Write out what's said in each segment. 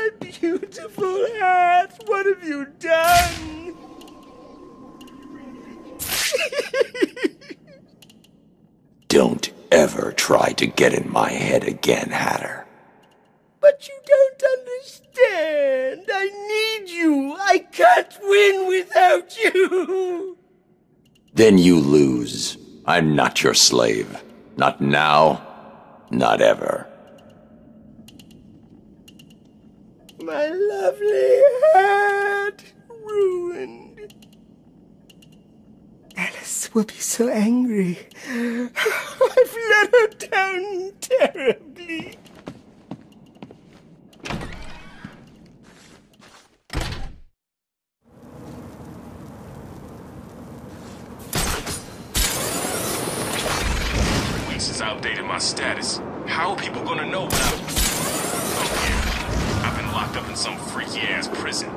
My beautiful hat! What have you done? Don't ever try to get in my head again, Hatter. But you don't understand. I need you. I can't win without you. Then you lose. I'm not your slave. Not now, not ever. My lovely hat ruined. Alice will be so angry. I've let her down terribly. Since I updated my status, how are people gonna know what I'm... Oh yeah, I've been locked up in some freaky-ass prison.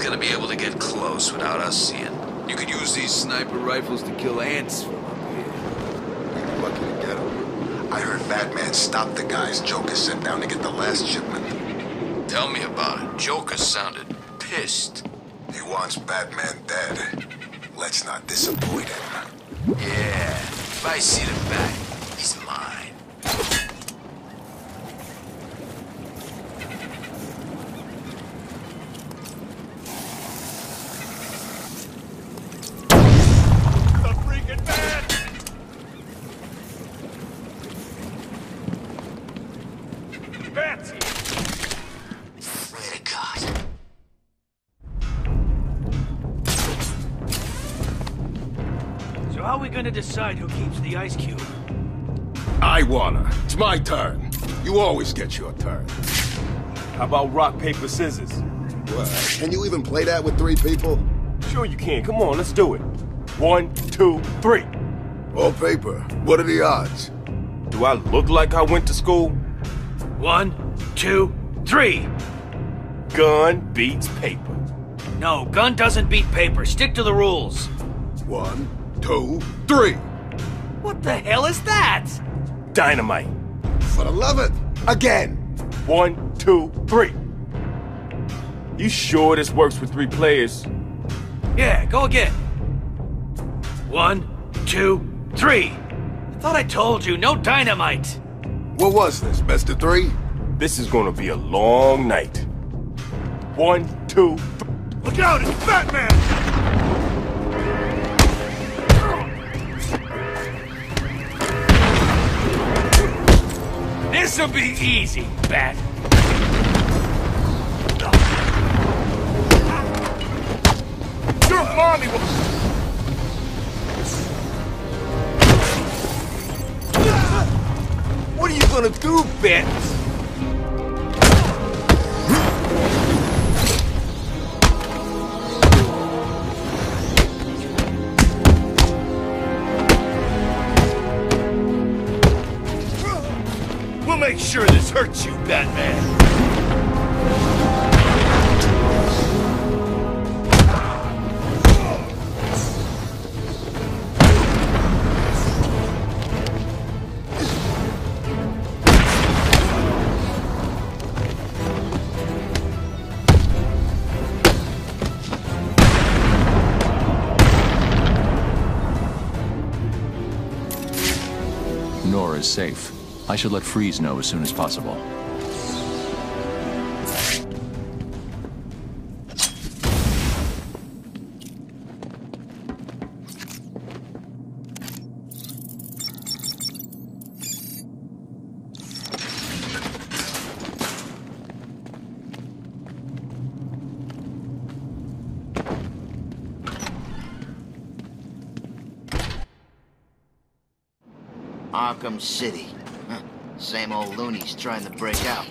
Gonna be able to get close without us seeing. You could use these sniper rifles to kill ants from up here. You're lucky to get them. I heard Batman stopped the guys Joker sent down to get the last shipment. Tell me about it. Joker sounded pissed. He wants Batman dead. Let's not disappoint him. Yeah, if I see the bat, he's mine. How are we gonna decide who keeps the ice cube? I wanna. It's my turn. You always get your turn. How about rock, paper, scissors? What? Can you even play that with 3 people? Sure you can. Come on, let's do it. 1, 2, 3. All paper. What are the odds? Do I look like I went to school? 1, 2, 3. Gun beats paper. No, gun doesn't beat paper. Stick to the rules. 1, 2, 3. What the hell is that? Dynamite. For the love it. Again. 1, 2, 3. You sure this works with 3 players? Yeah, go again. 1, 2, 3. I thought I told you, no dynamite. What was this, best of 3? This is gonna be a long night. 1, 2, 3. Look out, it's Batman! This'll be easy, Bat. Your mommy will... What are you gonna do, Bat? We'll make sure this hurts you, Batman. Nora is safe. I should let Freeze know as soon as possible. Arkham City. Same old loonies trying to break out.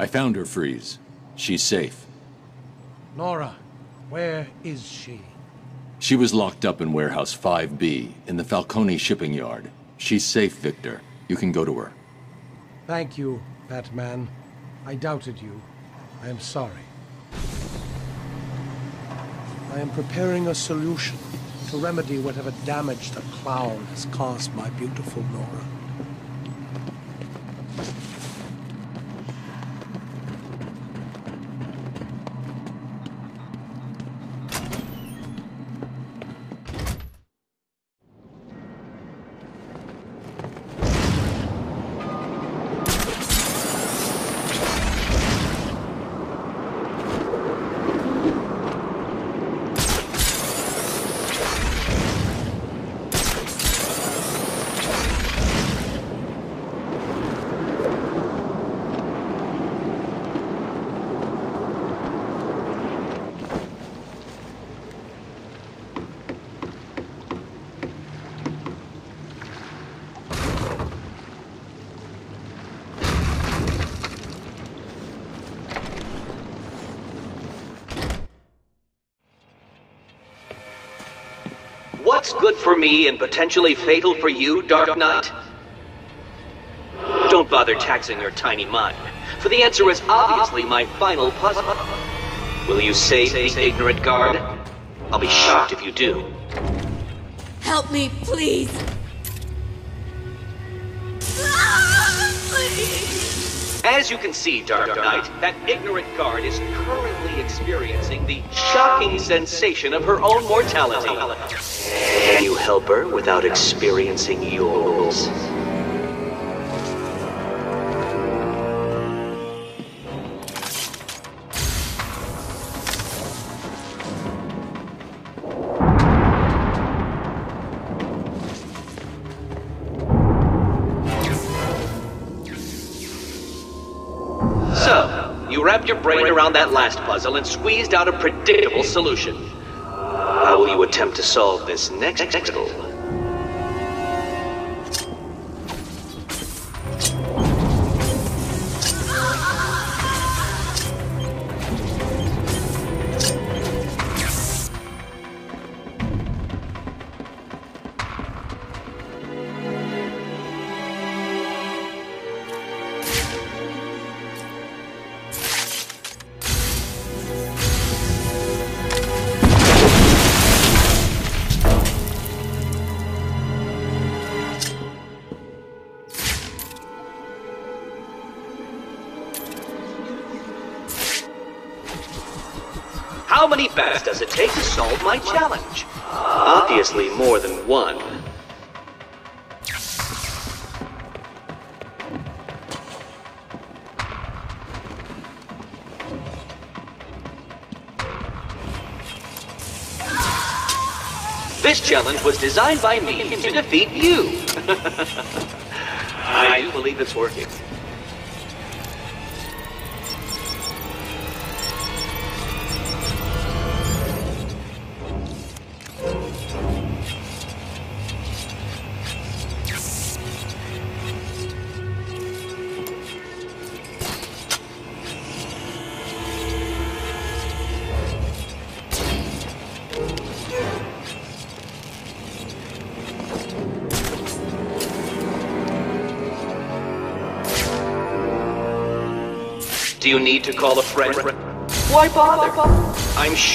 I found her, Freeze. She's safe. Nora, where is she? She was locked up in Warehouse 5B in the Falcone shipping yard. She's safe, Victor. You can go to her. Thank you, Batman. I doubted you. I am sorry. I am preparing a solution to remedy whatever damage the clown has caused my beautiful Nora. What's good for me and potentially fatal for you, Dark Knight? Don't bother taxing your tiny mind, for the answer is obviously my final puzzle. Will you save this ignorant guard? I'll be shocked if you do. Help me, please! Please! As you can see, Dark Knight, that ignorant guard is currently experiencing the shocking sensation of her own mortality. Can you help her without experiencing yours? So, you wrapped your brain around that last puzzle and squeezed out a predictable solution. How will you attempt to solve this next riddle? How many bats does it take to solve my challenge? Obviously more than one. This challenge was designed by me to defeat you. I do believe it's working. Do you need to call a friend? Why bother? I'm sure